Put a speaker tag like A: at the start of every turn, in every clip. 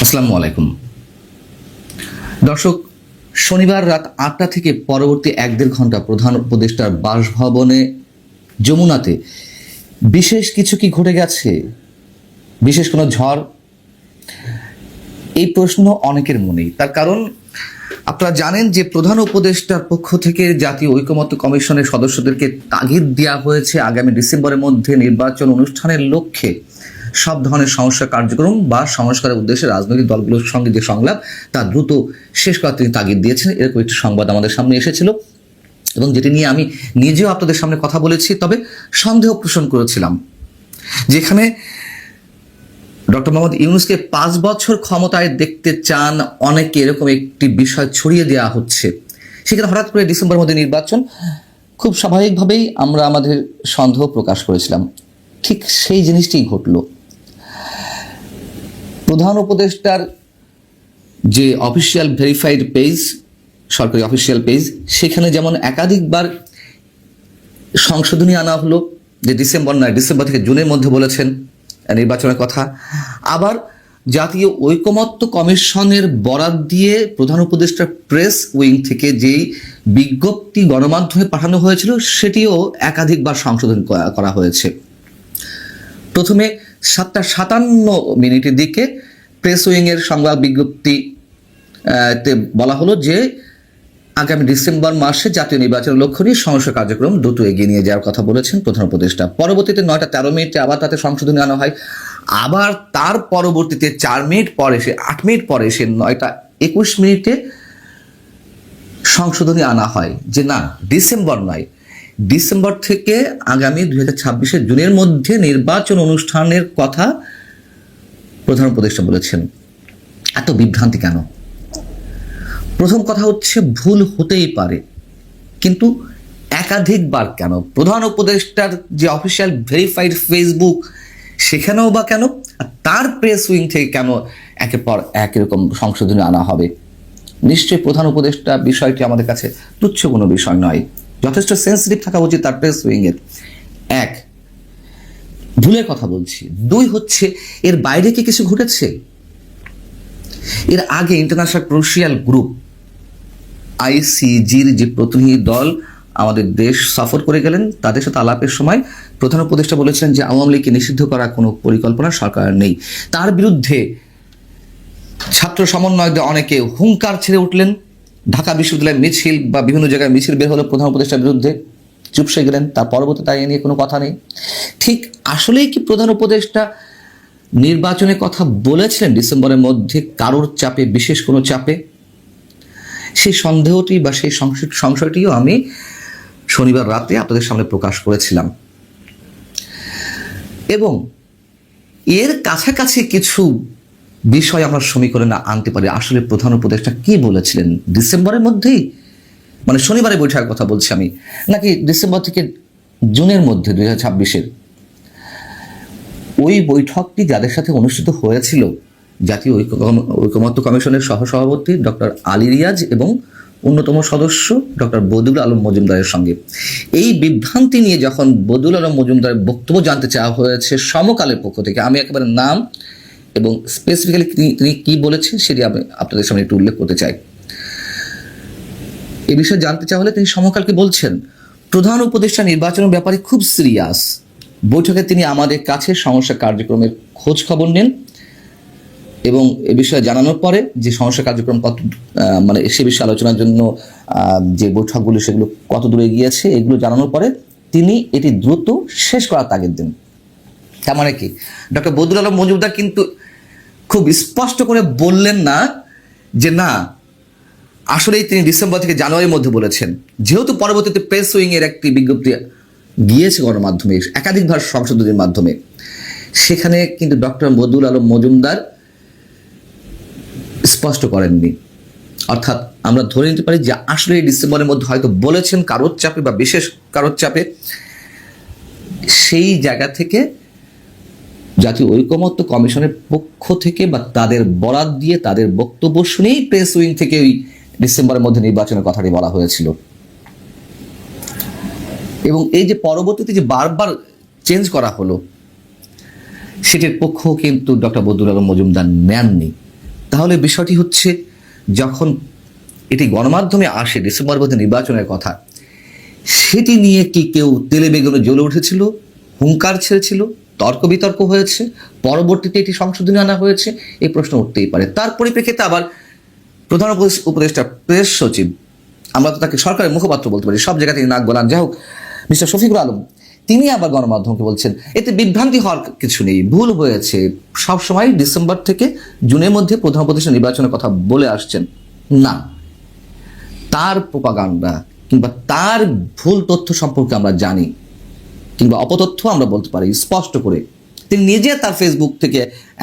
A: আসসালামু আলাইকুম দর্শক, শনিবার রাত ৮টা থেকে পরবর্তী ১-১.৫ ঘন্টা প্রধান উপদেষ্টার বাসভবনে যমুনাতে বিশেষ কিছু কি ঘটে গেছে? বিশেষ কোনো ঝড়? এই প্রশ্ন অনেকের মনেই। তার কারণ আপনারা জানেন যে প্রধান উপদেষ্টার পক্ষ থেকে জাতীয় ঐকমত্য কমিশনের সদস্যদেরকে তাগিদ দেওয়া হয়েছে আগামী ডিসেম্বরের মধ্যে নির্বাচন অনুষ্ঠানের লক্ষ্যে সব ধরনের সংস্কার কার্যক্রম বা সংস্কারের উদ্দেশ্যে রাজনৈতিক দলগুলোর সঙ্গে যে সংলাপ তা দ্রুত শেষ করার তিনি তাগিদ দিয়েছেন। এরকম একটি সংবাদ আমাদের সামনে এসেছিল এবং যেটি নিয়ে আমি নিজেও আপনাদের সামনে কথা বলেছি, তবে সন্দেহ পোষণ করেছিলাম। যেখানে ডক্টর মোহাম্মদ ইউনূসকে 5 বছর ক্ষমতায় দেখতে চান অনেকে, এরকম একটি বিষয় ছড়িয়ে দেওয়া হচ্ছে। সেখানে হঠাৎ করে ডিসেম্বরের মধ্যে নির্বাচন, খুব স্বাভাবিকভাবেই আমরা আমাদের সন্দেহ প্রকাশ করেছিলাম। ঠিক সেই জিনিসটি ঘটল। প্রধান উপদেষ্টার যে অফিসিয়াল ভেরিফাইড পেজ, সরকারি অফিসিয়াল পেজ, সেখানে যেমন একাধিকবার সংশোধনী আনা হলো যে ডিসেম্বর থেকে জুনের মধ্যে বলেছেন নির্বাচনের কথা। আবার জাতীয় ঐকমত্য কমিশনের বরাত দিয়ে প্রধান উপদেষ্টার প্রেস উইং থেকে যেই বিজ্ঞপ্তি গণমাধ্যমে পাঠানো হয়েছিল সেটিও একাধিকবার সংশোধন করা হয়েছে। প্রথমে 7:57 দিকে প্রেস উইংয়ের সংবাদ বিজ্ঞপ্তিতে বলা হলো যে আগামী ডিসেম্বর মাসে জাতীয় নির্বাচনের লক্ষ্য নিয়ে সংস্কার কার্যক্রম দ্রুত এগিয়ে নিয়ে যাওয়ার কথা বলেছেন প্রধান উপদেষ্টা। পরবর্তীতে 9:13 আবার তাতে সংশোধনী আনা হয়। আবার তার পরবর্তীতে 8 মিনিট পরে সে 9:21 সংশোধনী আনা হয় যে না, ডিসেম্বর নয়, ডিসেম্বর থেকে আগামী 2026 জুনের মধ্যে নির্বাচন অনুষ্ঠানের কথা প্রধান উপদেষ্টা বলেছেন। এত বিভ্রান্তি কেন? প্রথম কথা হচ্ছে, ভুল হতেই পারে, কিন্তু একাধিকবার কেন? প্রধান উপদেষ্টার যে অফিসিয়াল ভেরিফাইড ফেসবুক, সেখানেও বা কেন? আর তার প্রেস উইং থেকে কেন একের পর এক এরকম সংশোধনী আনা হবে? নিশ্চয়ই প্রধান উপদেষ্টা বিষয়টি আমাদের কাছে তুচ্ছ কোনো বিষয় নয়, যথেষ্ট সেন্সিটিভ থাকা উচিত তার প্রেস উইংয়ের। 1, ভুলের কথা বলছি। 2 হচ্ছে, এর বাইরে কি কিছু ঘটেছে? এর আগে ইন্টারন্যাশনাল ক্রুশিয়াল গ্রুপ ICGর যে প্রতিনিধি দল আমাদের দেশ সফর করে গেলেন, তাদের সাথে আলাপের সময় প্রধান উপদেষ্টা বলেছিলেন যে আওয়ামী লীগকে নিষিদ্ধ করার কোনো পরিকল্পনা সরকারের নেই। তার বিরুদ্ধে ছাত্র সমন্বয়কদের অনেকে হুঙ্কার ছেড়ে উঠলেন। ঢাকা বিশ্ববিদ্যালয়ের মিছিল বা বিভিন্ন জায়গায় মিছিল বের হলো প্রধান উপদেষ্টার বিরুদ্ধে, চুপসে গেলেন। তার পরবর্তী তাই নিয়ে কোনো কথা নেই। ঠিক আসলেই কি প্রধান উপদেষ্টা নির্বাচনের কথা বলেছিলেন ডিসেম্বরের মধ্যে কারোর চাপে, বিশেষ কোনো চাপে? সেই সন্দেহটি বা সেই সংশয়টিও আমি শনিবার রাতে আপনাদের সামনে প্রকাশ করেছিলাম। এবং এর কাছাকাছি কিছু বিষয় আমরা সমীকরণে আনতে পারি। আসলে প্রধান উপদেষ্টা কি বলেছিলেন ডিসেম্বরের মধ্যেই, মানে শনিবারের বৈঠকের কথা বলছি আমি, নাকি ডিসেম্বর থেকে জুনের মধ্যে 2026? ওই বৈঠকটি যাদের সাথে অনুষ্ঠিত হয়েছিল জাতীয় ঐকমত্য কমিশনের সহসভাপতি ডক্টর আলী রিয়াজ এবং অন্যতম সদস্য ডক্টর বদিউল আলম মজুমদারের সঙ্গে, এই বিভ্রান্তি নিয়ে যখন বদিউল আলম মজুমদারের বক্তব্য জানতে চাওয়া হয়েছে সমকালের পক্ষ থেকে, আমি একেবারে নাম এবং স্পেসিফিক্যালি তিনি কি বলেছেন সেটি আমি আপনাদের সামনে একটু উল্লেখ করতে চাই। এ বিষয়ে জানতে চাওয়া হলে তিনি সমকালকে বলছেন, প্রধান উপদেষ্টা নির্বাচনের ব্যাপারে খুব সিরিয়াস। বৈঠকে তিনি আমাদের কাছে সংস্কার কার্যক্রমের খোঁজ খবর নেন এবং এ বিষয়ে জানানোর পরে যে সংস্কার কার্যক্রম মানে সে বিষয়ে আলোচনার জন্য যে বৈঠকগুলো সেগুলো কত দূরে গিয়েছে এগুলো জানানোর পরে তিনি এটি দ্রুত শেষ করার তাগিদ দেন। তার মানে কি, ডক্টর বদিউল আলম মজুমদার কিন্তু খুব স্পষ্ট করে বললেন না যে না, আসলেই তিনি ডিসেম্বর থেকে জানুয়ারির মধ্যে বলেছেন। যেহেতু পরবর্তীতে প্রেস উইং এর একটি বিজ্ঞপ্তি গিয়েছে গণমাধ্যমে একাধিকবার সংশোধনীর মাধ্যমে, সেখানে কিন্তু ডক্টর বদিউল আলম মজুমদার স্পষ্ট করেননি। অর্থাৎ আমরা ধরে নিতে পারি যে আসলে এই ডিসেম্বরের মধ্যে হয়তো বলেছেন কারোর চাপে বা বিশেষ কারোর চাপে। সেই জায়গা থেকে জাতীয় ঐকমত্য কমিশনের পক্ষ থেকে বা তাদের বরাত দিয়ে তাদের বক্তব্য শুনেই প্রেস উইং থেকে ওই ডিসেম্বরের মধ্যে নির্বাচনের কথাটি বলা হয়েছিল। এবং এই যে পরবর্তীতে যে বারবার চেঞ্জ করা হলো, সেটির পক্ষ কিন্তু ডক্টর বদিউল আলম মজুমদার নেননি। তাহলে বিষয়টি হচ্ছে, যখন এটি গণমাধ্যমে আসে ডিসেম্বরের মধ্যে নির্বাচনের কথা, সেটি নিয়ে কি কেউ তেলে বেগুনে জ্বলে উঠেছিল, হুঙ্কার ছেড়েছিল, তর্ক বিতর্ক হয়েছে, পরবর্তীতে এটি সংশোধনী আনা হয়েছে, এই প্রশ্ন উঠতেই পারে। তার পরিপ্রেক্ষিতে আবার প্রধান উপদেষ্টা প্রেস সচিব, আমরা তো তাকে সরকারের মুখপাত্র বলতে পারি, সব জায়গা থেকে নাক গলান, যাই হোক, মিস্টার শফিকুল আলম, তিনি আবার গণমাধ্যমকে বলছেন এতে বিভ্রান্তি হওয়ার কিছু নেই, ভুল হয়েছে, সবসময় ডিসেম্বর থেকে জুনের মধ্যে প্রধান উপদেষ্টা নির্বাচনের কথা বলে আসছেন। না, তার প্রোপাগান্ডা কিংবা তার ভুল তথ্য সম্পর্কে আমরা জানি, কিংবা অপতথ্য আমরা বলতে পারি স্পষ্ট করে। তিনি নিজে তার ফেসবুক থেকে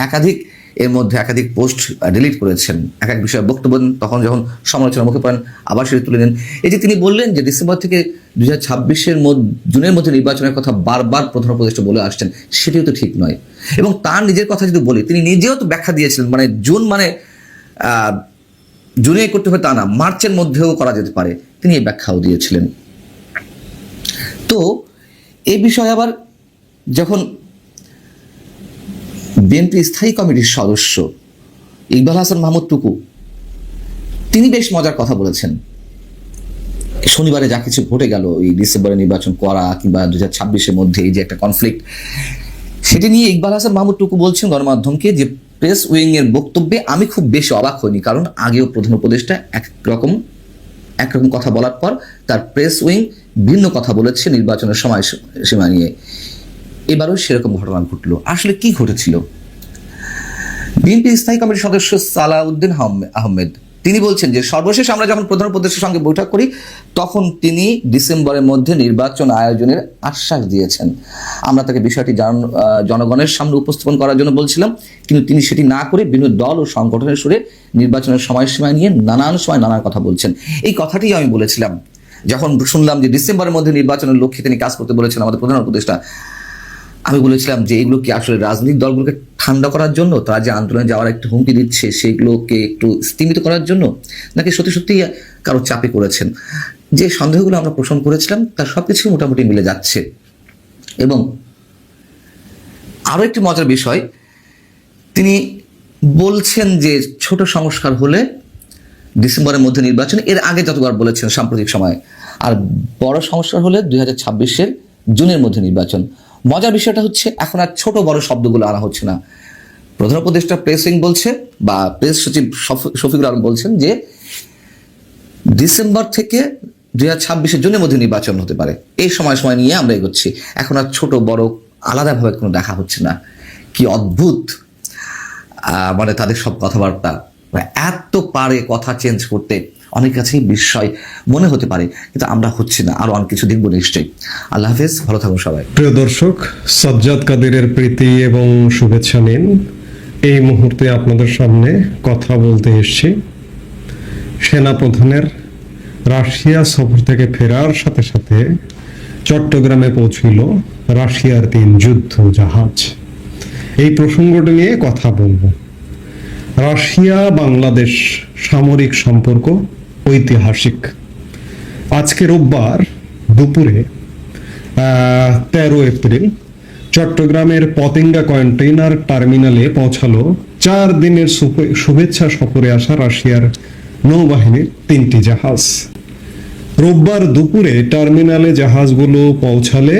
A: একাধিক পোস্ট ডিলিট করেছেন, এক এক বিষয়ে বক্তব্য দেন, তখন যখন সমালোচনার মুখে পড়েন আবার সেটি তুলে নেন। এই যে তিনি বললেন যে ডিসেম্বর থেকে 2026-এর জুনের মধ্যে নির্বাচনের কথা বারবার প্রধান উপদেষ্টা বলে আসছেন, সেটিও তো ঠিক নয়। এবং তার নিজের কথা যদি বলি, তিনি নিজেও তো ব্যাখ্যা দিয়েছিলেন, মানে জুনে করতে হয় তা না, মার্চের মধ্যেও করা যেতে পারে, তিনি এই ব্যাখ্যাও দিয়েছিলেন। তো এই বিষয়ে আবার যখন বিএনপি স্থায়ী কমিটির সদস্য ইকবাল হাসান মাহমুদ টুকু, তিনি বেশ মজার কথা বলেছেন। শনিবারে যা কিছু ঘটে গেল, এই ডিসেম্বরে নির্বাচন করা কিংবা 2026-এর মধ্যে এই যে একটা কনফ্লিক্ট, সেটি নিয়ে ইকবাল হাসান মাহমুদ টুকু বলছেন গণমাধ্যমকে যে প্রেস উইং এর বক্তব্যে আমি খুব বেশি অবাক হইনি, কারণ আগেও প্রধান উপদেষ্টা একরকম কথা বলার পর তার প্রেস উইং ভিন্ন কথা বলেছে নির্বাচনের সময়সীমা নিয়ে। এবারও সেরকম ঘটনা ঘটলো। আসলে কি ঘটেছিল? বিএনপি স্থায়ী কমিটির সদস্য সালাউদ্দিন আহমেদ তিনি বলছেন যে সর্বশেষ আমরা যখন প্রধান উপদেষ্টার সঙ্গে বৈঠক করি, তখন তিনি ডিসেম্বরের মধ্যে নির্বাচন আয়োজনের আশ্বাস দিয়েছেন। আমরা তাকে বিষয়টি জনগণের সামনে উপস্থাপন করার জন্য বলছিলাম, কিন্তু তিনি সেটি না করে বিভিন্ন দল ও সংগঠনের সুরে নির্বাচনের সময়সীমা নিয়ে নানান সময় নানান কথা বলছেন। এই কথাটি আমি বলেছিলাম যখন শুনলাম যে ডিসেম্বরের মধ্যে নির্বাচনের লক্ষ্যে তিনি কাজ করতে বলেছেন আমাদের প্রধান উপদেষ্টা। আমি বলেছিলাম যে এগুলো কি আসলে রাজনৈতিক দলগুলোকে ঠান্ডা করার জন্য, তারা যে আন্দোলনে যাওয়ার একটা হুমকি দিচ্ছে সেগুলোকে একটু স্তীমিত করার জন্য, নাকি সত্যি সত্যি কারো চাপে করেছেন? যে সন্দেহগুলো আমরা পোষণ করেছিলাম তার সবকিছু মোটামুটি মিলে যাচ্ছে। এবং আরো একটি মজার বিষয়, তিনি বলছেন যে ছোট সংস্কার হলে ডিসেম্বরের মধ্যে নির্বাচন, এর আগে যতবার বলেছেন সাম্প্রতিক সময়, আর বড় সংস্কার হলে 2026-এর জুনের মধ্যে নির্বাচন। মজার বিষয়টা হচ্ছে এখন আর ছোট বড় শব্দগুলো আনা হচ্ছে না। প্রধান উপদেষ্টা প্রেস উইং বলছে, বা প্রেস সচিব শফিকুল আলম বলছেন যে ডিসেম্বর থেকে 2026-এর জুনের মধ্যে নির্বাচন হতে পারে, এই সময় নিয়ে আমরা এগোচ্ছি। এখন আর ছোট বড় আলাদাভাবে কোনো দেখা হচ্ছে না। কি অদ্ভুত মানে তাদের সব কথাবার্তা, এত পারে কথা চেঞ্জ করতে, অনেক কাছেই বিস্ময় মনে হতে পারে, কিন্তু আমরা হচ্ছে না, আরো অনেক কিছু দেখবো নিশ্চয়ই। আল্লাহ হাফেজ, ভালো থাকুন সবাই।
B: প্রিয় দর্শক, সাজ্জাদ কাদেরের প্রীতি এবং শুভেচ্ছা নিন। এই মুহূর্তে আপনাদের সামনে কথা বলতে এসেছি সেনাপ্রধানের রাশিয়া সফর থেকে ফেরার সাথে সাথে চট্টগ্রামে পৌঁছল রাশিয়ার 3 যুদ্ধ জাহাজ। এই প্রসঙ্গটি নিয়ে কথা বলবো। রাশিয়া বাংলাদেশ সামরিক সম্পর্ক ঐতিহাসিক। আজকে রোববার দুপুরে 13 এপ্রিল চট্টগ্রামের পতেঙ্গা কন্টেইনার টার্মিনালে পৌঁছালো 4 দিনের শুভেচ্ছা সফরে আসা রাশিয়ার নৌবাহিনীর 3টি জাহাজ। রোববার দুপুরে টার্মিনালে জাহাজগুলো পৌঁছালে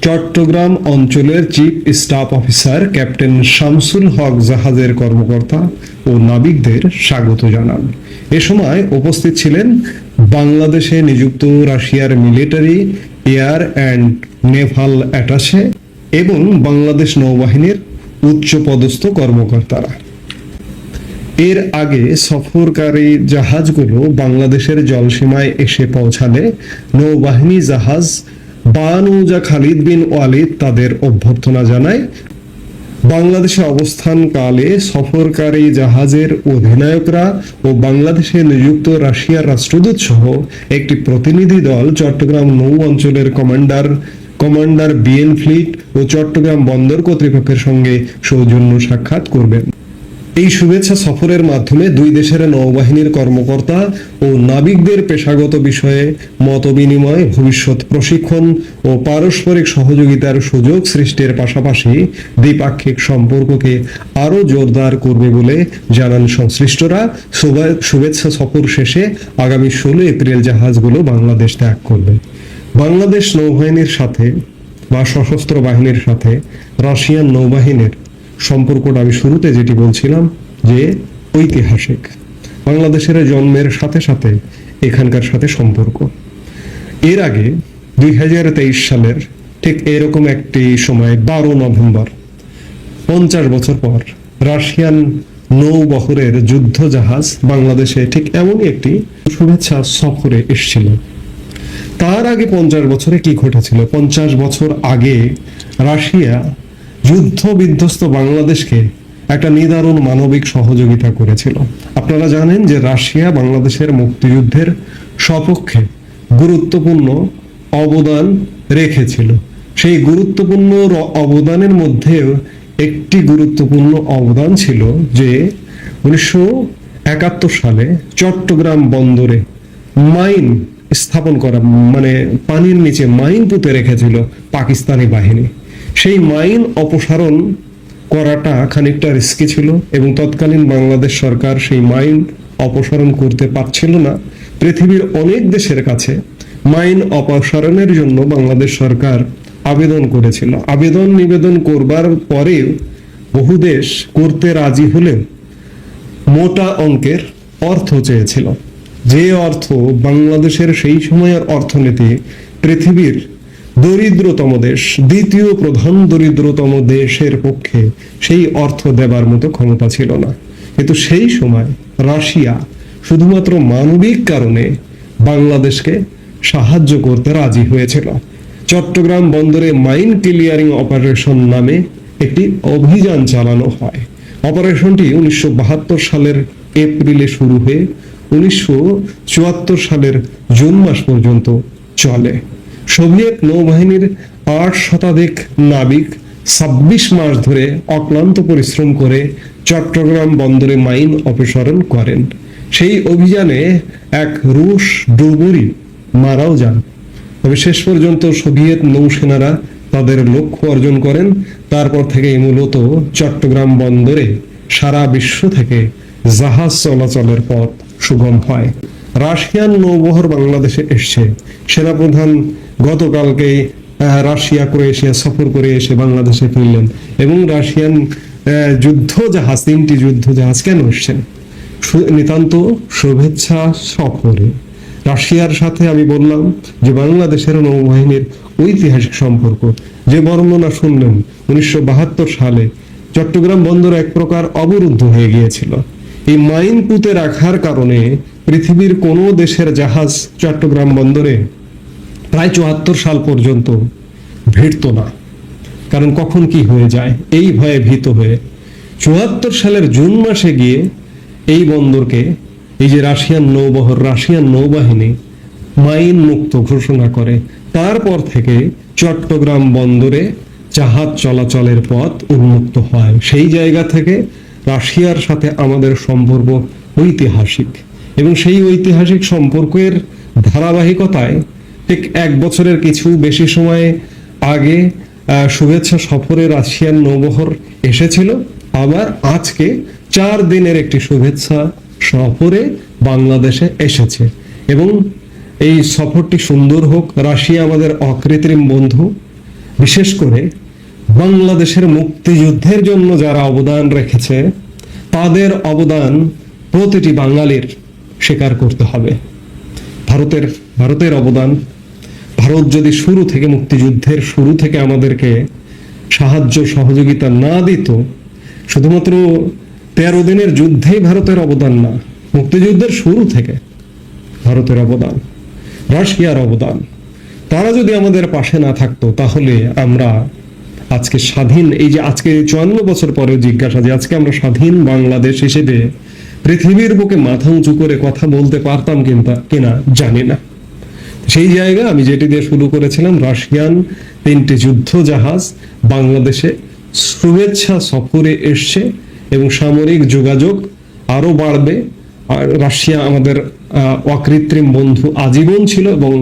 B: চট্টগ্রাম অঞ্চলের chief staff officer captain Shamsul Haque জাহাজের কর্মকর্তা ও নাবিকদের স্বাগত জানান। এ সময় উপস্থিত ছিলেন বাংলাদেশে নিযুক্ত রাশিয়ার military, air and Naval attaché এবং বাংলাদেশ নৌবাহিনীর উচ্চপদস্থ কর্মকর্তারা। এর আগে সফরকারী জাহাজগুলো বাংলাদেশের জলসীমায় এসে পৌঁছালে নৌবাহিনী জাহাজ বানৌজা খালিদ বিন ওয়ালিদ তাদের অভ্যর্থনা জানায়। বাংলাদেশে অবস্থানকালে সফরকারী জাহাজের অধিনায়করা ও বাংলাদেশে নিযুক্ত রাশিয়ার রাষ্ট্রদূত সহ একটি প্রতিনিধি দল চট্টগ্রাম নৌ অঞ্চলের কমান্ডার বিএন ফ্লিট ও চট্টগ্রাম বন্দর কর্তৃপক্ষের সঙ্গে সৌজন্য সাক্ষাৎ করবেন। এই শুভেচ্ছা সফরের মাধ্যমে দুই দেশের নৌবাহিনীর কর্মকর্তা ও নাবিকদের পেশাগত বিষয়ে মতবিনিময়, ভবিষ্যৎ প্রশিক্ষণ ও পারস্পরিক সহযোগিতার সুযোগ সৃষ্টির পাশাপাশি দ্বিপাক্ষিক সম্পর্ককে আরও জোরদার করবে বলে জানান সংশ্লিষ্টরা। শুভেচ্ছা সফর শেষে আগামী 16 এপ্রিল জাহাজগুলো বাংলাদেশ ত্যাগ করবে। বাংলাদেশ নৌবাহিনীর সাথে বা সশস্ত্র বাহিনীর সাথে রাশিয়ান নৌবাহিনীর সম্পর্কটা আমি শুরুতে যেটি বলছিলাম যে ঐতিহাসিক। বাংলাদেশের জন্মের সাথে সাথে এখানকার সাথে সম্পর্ক। এর আগে 2023 সালের ঠিক এরকম একটি সময় 12 নভেম্বর 50 বছর পর রাশিয়ান নৌবহরের যুদ্ধ জাহাজ বাংলাদেশে ঠিক এমনই একটি শুভেচ্ছা সফরে এসেছিল। তার আগে 50 বছরে কি ঘটেছিল? 50 বছর আগে রাশিয়া যুদ্ধ বিধ্বস্ত বাংলাদেশকে একটা নিদারুণ মানবিক সহযোগিতা করেছিল। আপনারা জানেন যে রাশিয়া বাংলাদেশের মুক্তিযুদ্ধের সপক্ষে গুরুত্বপূর্ণ অবদান রেখেছিল। সেই গুরুত্বপূর্ণ অবদানের মধ্যে একটি গুরুত্বপূর্ণ অবদান ছিল যে 1971 সালে চট্টগ্রাম বন্দরে মাইন স্থাপন করা, মানে পানির নিচে মাইন পুঁতে রেখেছিল পাকিস্তানি বাহিনী। সেই মাইন অপসারণ করাটা খানিকটা রিস্কি ছিল এবং তৎকালীন বাংলাদেশ সরকার সেই মাইন অপসারণ করতে পারছিল না। পৃথিবীর অনেক দেশের কাছে মাইন অপসারণের জন্য বাংলাদেশ সরকার আবেদন করেছিল। আবেদন নিবেদন করবার পরেও বহু দেশ করতে রাজি হলেও মোটা অঙ্কের অর্থ চেয়েছিল, যে অর্থ বাংলাদেশের সেই সময়ের অর্থনীতি পৃথিবীর দরিদ্রতম দেশ, দ্বিতীয় প্রধান দরিদ্রতম দেশের পক্ষে সেই অর্থ দেবার মতো ক্ষমতা ছিল না। কিন্তু সেই সময় রাশিয়া শুধুমাত্র মানবিক কারণে বাংলাদেশকে সাহায্য করতে রাজি হয়েছিল। চট্টগ্রাম বন্দরে মাইন ক্লিয়ারিং অপারেশন নামে একটি অভিযান চালানো হয়। অপারেশনটি 1972 সালের এপ্রিলে শুরু হয়ে 1974 সালের জুন মাস পর্যন্ত চলে। সোভিয়েত নৌবাহিনীর 8 শতাধিক নাবিক 26 মাস ধরে অক্লান্ত পরিশ্রম করে চট্টগ্রাম বন্দরে মাইন অপসারণ করেন। সেই অভিযানে এক রুশ ডুবুরি মারাও যান। তবে শেষ পর্যন্ত সোভিয়েত নৌসেনারা তাদের লক্ষ্য অর্জন করেন। তারপর থেকে মূলত চট্টগ্রাম বন্দরে সারা বিশ্ব থেকে জাহাজ চলাচলের পথ সুগম হয়। রাশিয়ান নৌবহর বাংলাদেশে এসছে। সেনাপ্রধান গতকালকে রাশিয়া ক্রোয়েশিয়া সফর করে এসে বাংলাদেশে ফিরলেন এবং রাশিয়ান যুদ্ধ জাহাজ, 3টি যুদ্ধ জাহাজ কেন এসছেন? নিতান্ত শুভেচ্ছা সফরে। রাশিয়ার সাথে আমি বললাম যে বাংলাদেশের নৌবাহিনীর ঐতিহাসিক সম্পর্ক, যে বর্ণনা শুনলেন 1972 সালে চট্টগ্রাম বন্দর এক প্রকার অবরুদ্ধ হয়ে গিয়েছিল। এই মাইন পুঁতে রাখার কারণে পৃথিবীর কোনো দেশের জাহাজ চট্টগ্রাম বন্দরে প্রায় 74 সাল পর্যন্ত ভিড়ত না, কারণ কখন কি হয়ে যায় এই ভয়ে ভীত হয়ে 74 সালের জুন মাসে গিয়ে এই বন্দরকে এই যে রাশিয়ান নৌবহর, রাশিয়ান নৌবাহিনী মাইন মুক্ত ঘোষণা করে। তারপর থেকে চট্টগ্রাম বন্দরে জাহাজ চলাচলের পথ উন্মুক্ত হয়। সেই জায়গা থেকে রাশিয়ার সাথে আমাদের সম্পর্ক ঐতিহাসিক এবং সেই ঐতিহাসিক সম্পর্কের ধারাবাহিকতায় ঠিক 1 বছরের কিছু বেশি সময় আগে শুভেচ্ছা সফরে রাশিয়ান নৌবহর এসেছিল। আবার আজকে 4 দিনের একটি শুভেচ্ছা সফরে বাংলাদেশে এসেছে এবং এই সফরটি সুন্দর হোক। রাশিয়া আমাদের অকৃত্রিম বন্ধু। বিশেষ করে বাংলাদেশের মুক্তিযুদ্ধের জন্য যারা অবদান রেখেছে তাদের অবদান প্রতিটি বাঙালির স্বীকার করতে হবে। ভারতের অবদান, ভারত যদি শুরু থেকে, মুক্তিযুদ্ধের শুরু থেকে আমাদেরকে সাহায্য সহযোগিতা না দিত, শুধুমাত্র 13 দিনের যুদ্ধেই ভারতের অবদান না, মুক্তিযুদ্ধের শুরু থেকে ভারতের অবদান, রাশিয়ার অবদান, তারা যদি আমাদের পাশে না থাকতো তাহলে আমরা আজকে স্বাধীন, এই যে আজকে 54 বছর পরে জিজ্ঞাসা যে আজকে আমরা স্বাধীন বাংলাদেশ হিসেবে পৃথিবীর বুকে মাথা উঁচু করে কথা বলতে পারতাম কিনা জানি না। সেই জায়গা আমি যেটি দিয়ে শুরু করেছিলাম, রাশিয়ান 3টি যুদ্ধ জাহাজ বাংলাদেশে শুভেচ্ছা সফরে এসছে এবং সামরিক যোগাযোগ আরো বাড়বে। আর রাশিয়া আমাদের অকৃত্রিম বন্ধু আজীবন ছিল এবং